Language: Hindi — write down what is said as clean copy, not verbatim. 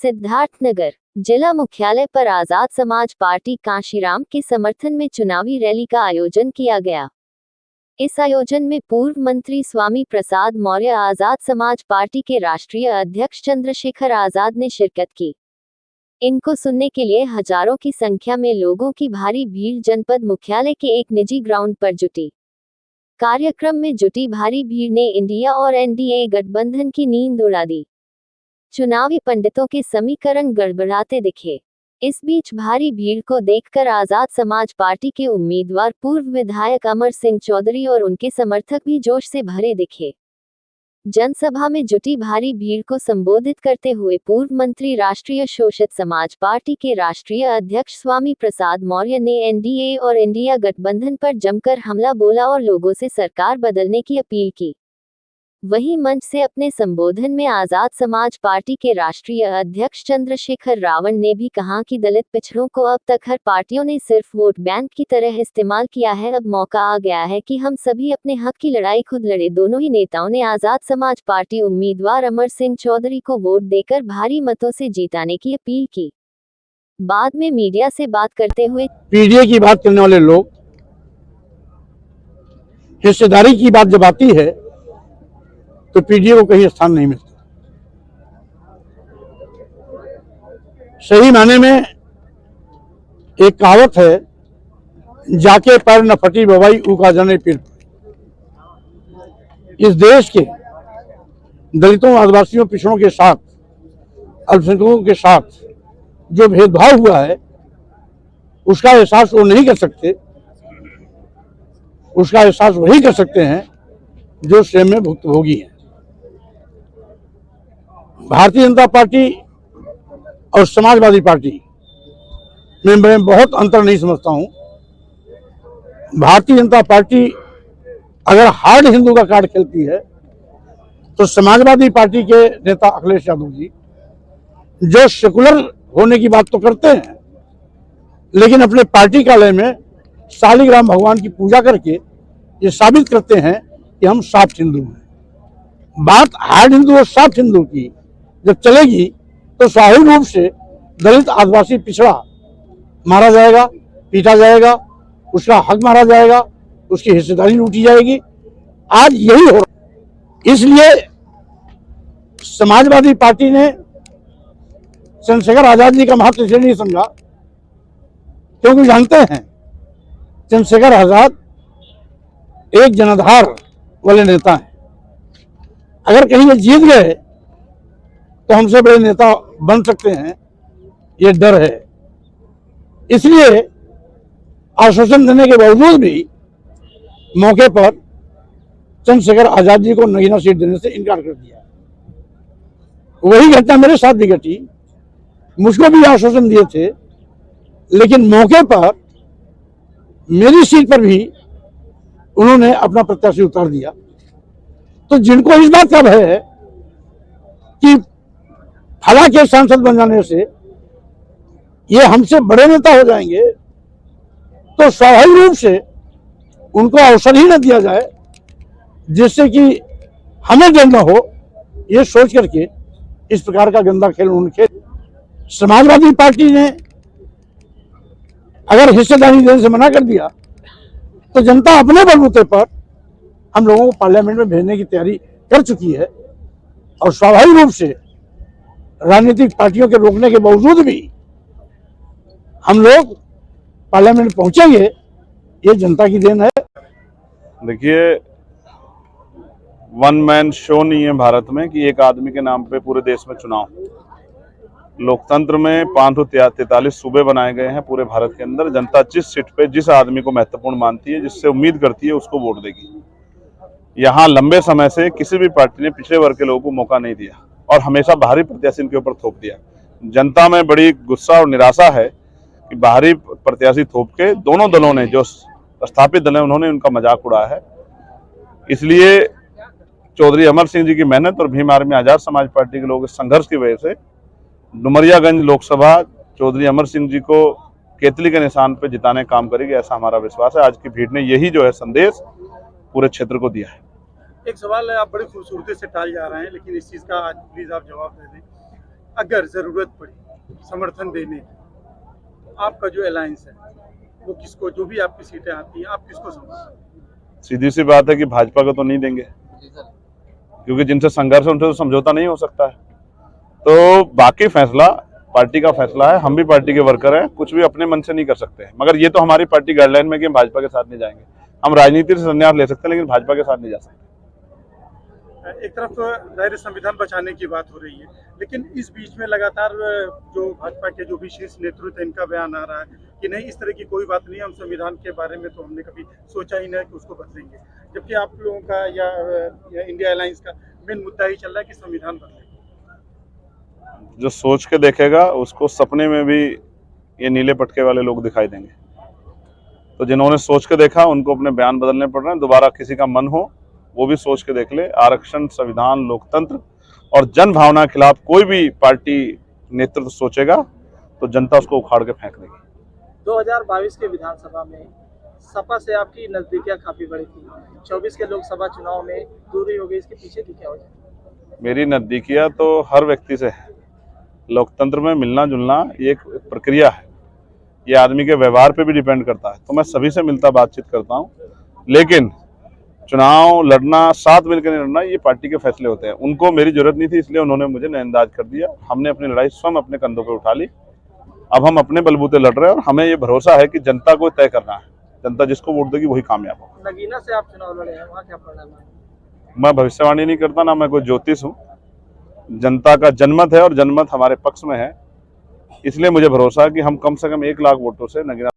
सिद्धार्थनगर जिला मुख्यालय पर आजाद समाज पार्टी कांशीराम के समर्थन में चुनावी रैली का आयोजन किया गया। इस आयोजन में पूर्व मंत्री स्वामी प्रसाद मौर्य, आजाद समाज पार्टी के राष्ट्रीय अध्यक्ष चंद्रशेखर आजाद ने शिरकत की। इनको सुनने के लिए हजारों की संख्या में लोगों की भारी भीड़ जनपद मुख्यालय के एक निजी ग्राउंड पर जुटी। कार्यक्रम में जुटी भारी भीड़ ने इंडिया और एनडीए गठबंधन की नींद उड़ा दी। चुनावी पंडितों के समीकरण गड़बड़ाते दिखे। इस बीच भारी भीड़ को देखकर आजाद समाज पार्टी के उम्मीदवार पूर्व विधायक अमर सिंह चौधरी और उनके समर्थक भी जोश से भरे दिखे। जनसभा में जुटी भारी भीड़ को संबोधित करते हुए पूर्व मंत्री राष्ट्रीय शोषित समाज पार्टी के राष्ट्रीय अध्यक्ष स्वामी प्रसाद मौर्य ने एनडीए और इंडिया गठबंधन पर जमकर हमला बोला और लोगों से सरकार बदलने की अपील की। वहीं मंच से अपने संबोधन में आजाद समाज पार्टी के राष्ट्रीय अध्यक्ष चंद्रशेखर रावण ने भी कहा कि दलित पिछड़ों को अब तक हर पार्टियों ने सिर्फ वोट बैंक की तरह इस्तेमाल किया है। अब मौका आ गया है कि हम सभी अपने हक की लड़ाई खुद लड़े। दोनों ही नेताओं ने आजाद समाज पार्टी उम्मीदवार अमर सिंह चौधरी को वोट देकर भारी मतों से जीताने की अपील की। बाद में मीडिया से बात करते हुए पीडीए की बात करने वाले लोग हिस्सेदारी की बात जब आती है तो पीडीए को कहीं स्थान नहीं मिलता। सही मायने में एक कहावत है, जाके पैर न फटी बवाई ऊका जाने पीर। इस देश के दलितों, आदिवासियों, पिछड़ों के साथ, अल्पसंख्यकों के साथ जो भेदभाव हुआ है उसका एहसास वो नहीं कर सकते। उसका एहसास वही कर सकते हैं जो स्वयं में भुक्तभोगी हैं। भारतीय जनता पार्टी और समाजवादी पार्टी में मैं बहुत अंतर नहीं समझता हूं। भारतीय जनता पार्टी अगर हार्ड हिंदू का कार्ड खेलती है तो समाजवादी पार्टी के नेता अखिलेश यादव जी, जो सेकुलर होने की बात तो करते हैं लेकिन अपने पार्टी कार्यालय में शालिग्राम भगवान की पूजा करके ये साबित करते हैं कि हम सॉफ्ट हिंदू हैं। बात हार्ड हिंदू और सॉफ्ट हिंदू की जब चलेगी तो स्वाभाविक रूप से दलित, आदिवासी, पिछड़ा मारा जाएगा, पीटा जाएगा, उसका हक मारा जाएगा, उसकी हिस्सेदारी लूटी जाएगी। आज यही हो रहा। इसलिए समाजवादी पार्टी ने चंद्रशेखर आजाद जी का महत्व इसलिए नहीं समझा क्योंकि जानते हैं चंद्रशेखर आजाद एक जनाधार वाले नेता हैं। अगर कहीं ये जीत गए तो हमसे बड़े नेता बन सकते हैं, ये डर है। इसलिए आश्वासन देने के बावजूद भी मौके पर चंद्रशेखर आजाद जी को नगीना सीट देने से इनकार कर दिया। वही घटना मेरे साथ भी घटी। मुझको भी आश्वासन दिए थे लेकिन मौके पर मेरी सीट पर भी उन्होंने अपना प्रत्याशी उतार दिया। तो जिनको इस बात का भय है कि फला के सांसद बन जाने से ये हमसे बड़े नेता हो जाएंगे तो स्वाभाविक रूप से उनको अवसर ही न दिया जाए जिससे कि हमें डर न हो, ये सोच करके इस प्रकार का गंदा खेल उन्होंने खेल। समाजवादी पार्टी ने अगर हिस्सेदारी देने से मना कर दिया तो जनता अपने बलबूते पर हम लोगों को पार्लियामेंट में भेजने की तैयारी कर चुकी है और स्वाभाविक रूप से राजनीतिक पार्टियों के रोकने के बावजूद भी हम लोग पार्लियामेंट पहुंचेंगे, ये जनता की देन है। देखिए, वन मैन शो नहीं है भारत में कि एक आदमी के नाम पे पूरे देश में चुनाव। लोकतंत्र में 543 सूबे बनाए गए हैं पूरे भारत के अंदर। जनता जिस सीट पे जिस आदमी को महत्वपूर्ण मानती है, जिससे उम्मीद करती है, उसको वोट देगी। यहाँ लंबे समय से किसी भी पार्टी ने पिछड़े वर्ग के लोगों को मौका नहीं दिया और हमेशा बाहरी प्रत्याशी इनके ऊपर थोप दिया। जनता में बड़ी गुस्सा और निराशा है कि बाहरी प्रत्याशी थोप के दोनों दलों ने, जो स्थापित दल है, उन्होंने उनका मजाक उड़ाया है। इसलिए चौधरी अमर सिंह जी की मेहनत और भीम आर्मी आजाद समाज पार्टी के लोगों के संघर्ष की वजह से डुमरियागंज लोकसभा चौधरी अमर सिंह जी को केतली के निशान पर जिताने का काम करेगी, ऐसा हमारा विश्वास है। आज की भीड़ ने यही जो है संदेश पूरे क्षेत्र को दिया है। एक सवाल है, आप बड़ी खूबसूरती से टाल जा रहे हैं लेकिन इस चीज का आज प्लीज आप जवाब दे दें अगर जरूरत पड़ी समर्थन देने की, तो आपका जो अलायंस है वो किसको, जो भी आपकी सीटें आती हैं, आप किसको समर्थन? सीधी सी बात है कि भाजपा को तो नहीं देंगे, क्योंकि जिनसे संघर्ष है उनसे तो समझौता नहीं हो सकता है। तो बाकी फैसला पार्टी का फैसला है, हम भी पार्टी के वर्कर हैं, कुछ भी अपने मन से नहीं कर सकते हैं। मगर ये तो हमारी पार्टी गाइडलाइन में कि हम भाजपा के साथ नहीं जाएंगे। हम राजनीति से संन्यास ले सकते हैं लेकिन भाजपा के साथ नहीं जा सकते। एक तरफ तो दायरे संविधान बचाने की बात हो रही है, लेकिन इस बीच में लगातार जो भाजपा के जो भी शीर्ष नेतृत्व है इनका बयान आ रहा है कि नहीं, इस तरह की कोई बात नहीं, हम संविधान के बारे में तो हमने कभी सोचा ही नहीं कि उसको बदलेंगे, जबकि आप लोगों का या इंडिया अलायंस का मेन मुद्दा ही चल रहा है कि संविधान बदले। जो सोच के देखेगा उसको सपने में भी ये नीले पटके वाले लोग दिखाई देंगे। तो जिन्होंने सोच के देखा उनको अपने बयान बदलने पड़ रहे हैं। दोबारा किसी का मन हो वो भी सोच के देख ले। आरक्षण, संविधान, लोकतंत्र और जन भावना के खिलाफ कोई भी पार्टी नेतृत्व सोचेगा तो जनता उसको उखाड़ के फेंक देगी। 2022 के विधानसभा में सपा से आपकी नजदीकियां काफी बड़ी थी, 24 के लोकसभा चुनाव में दूरी हो गई, इसके पीछे की क्या वजह? मेरी नजदीकियां तो हर व्यक्ति से है। लोकतंत्र में मिलना जुलना ये एक प्रक्रिया है, ये आदमी के व्यवहार पे भी डिपेंड करता है। तो मैं सभी से मिलता बातचीत करता हूँ, लेकिन चुनाव लड़ना, साथ मिलकर लड़ना, ये पार्टी के फैसले होते हैं। उनको मेरी जरूरत नहीं थी, इसलिए उन्होंने मुझे नजरअंदाज कर दिया। हमने अपनी लड़ाई स्वयं अपने कंधों पे उठा ली। अब हम अपने बलबूते लड़ रहे हैं और हमें ये भरोसा है कि जनता को तय करना है। जनता जिसको वोट देगी वही कामयाब होगा। नगीना से आप चुनाव लड़े हैं, वहाँ क्या परिणाम है? मैं भविष्यवाणी नहीं करता, ना मैं कोई ज्योतिष हूँ। जनता का जनमत है और जनमत हमारे पक्ष में है, इसलिए मुझे भरोसा है कि हम कम से कम 1 लाख वोटों से नगीना